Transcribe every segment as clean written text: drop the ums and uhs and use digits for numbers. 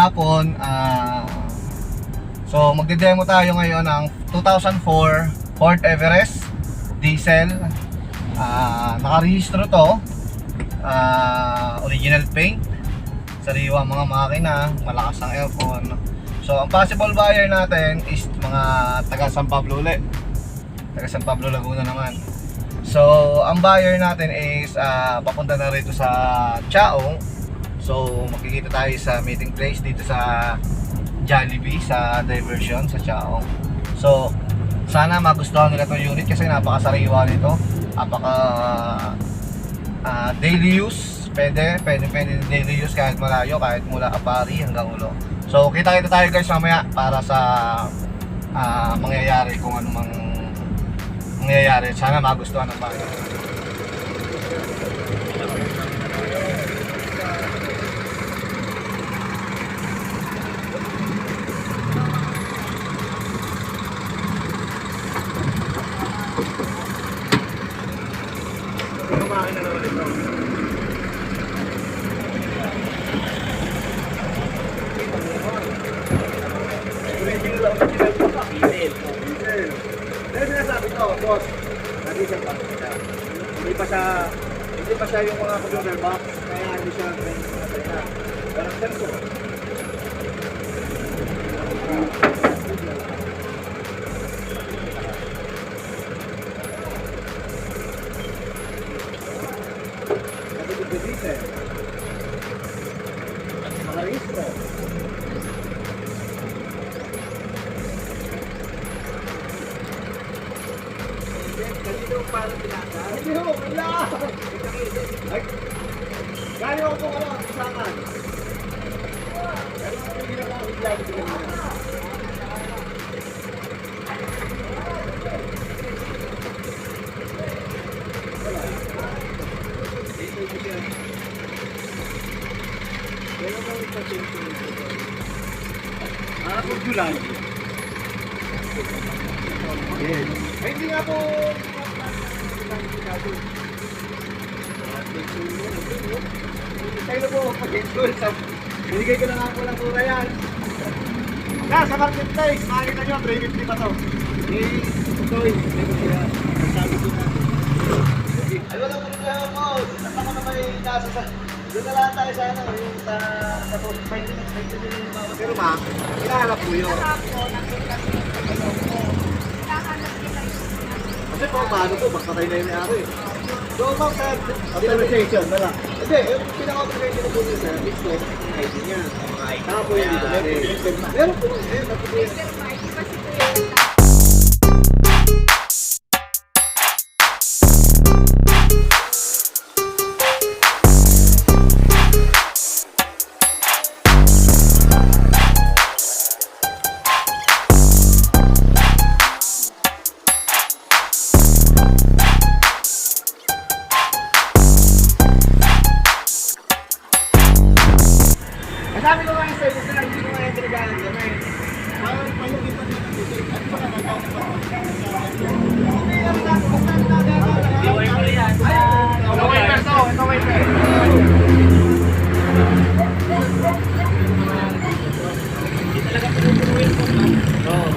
hapon. So magde-demo tayo ngayon ng 2004 Ford Everest diesel. Nakarehistro to. Original paint, sariwa mga makina, malakas ang aircon. So ang possible buyer natin is mga taga San Pablo ulit, taga San Pablo Laguna naman. So ang buyer natin is papunta na rito sa Chaong. So makikita tayo sa meeting place dito sa Jollibee, sa diversion sa Chaong. So sana magustuhan nila itong unit kasi napakasariwa nito, napaka daily use. Pwede daily use kahit malayo, kahit mula Apari hanggang Ulo. So kita tayo guys mamaya para sa mangyayari, kung ano mang mangyayari. Sana magustuhan ng bahay. Kumain na naman ito. Pero sinasabi ko, boss, nandito pa siya. Hindi pa siya yung mga computer box, kaya hindi siya parang sensor. Mga registro. Kanino parang pinaka? Hindi ho, wala! Gano'n ako kung ano, usakan. Gano'n ako yung ginagawa ko vlog ko kanina. Wala. Dito ko siya. Gano'n ako yung pasyente nito. Ako July. Yes. Ay, hindi nga po. Tayo na po pag-install. Binigay ko na nga po ng tura yan. Sa marketplace, makikita nyo, 350 pa to. Ito sabi ko na. Ay, wala po problema po. Ako na may nasa sa... Doon na lang tayo sa ano, yung sa maintenance yung mga pero ma, hinahanap po yun. Kasi paano po, magpatay na yung may-ari. So, ma'am, sir, authorization na lang. Hindi, yung pinaka-authorization na po yun, sir, is po, ID niya. Saka po yun dito. Meron po, sabi ko nga sa inyo, hindi ko nga entregahan kami. Parang palugin pa dito dito. At pa nakakawin pa. Okay lang na. Hindi wiper yan. Ito wiper to. Ito wiper. Hindi talaga pinupunuin ko. Oo.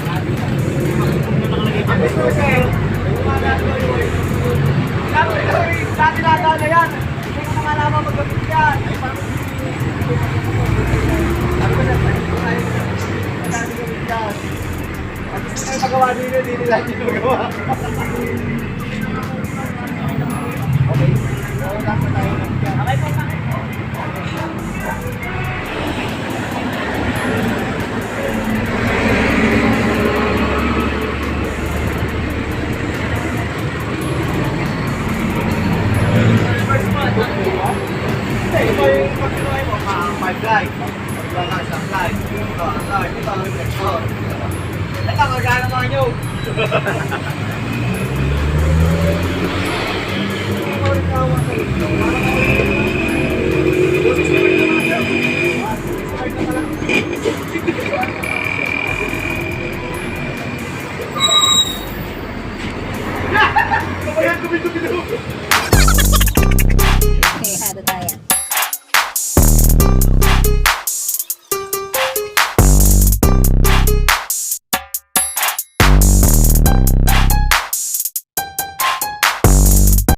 Ang gusto ko sir, dati nata na yan. Hindi ko mga naman mag-gapit yan. Ay, parang at gusto tayo magawa nila, hindi nila magawa. Okay, so dapat tayo nagkaya. Okay po, bakit? Ito yung pagkinuhay mo, 5 light. Wala isang light. Ito ang light. Ito ang reflector. Ito ang magkano mga nyo. Kabayan, kubi-kubi-kubi.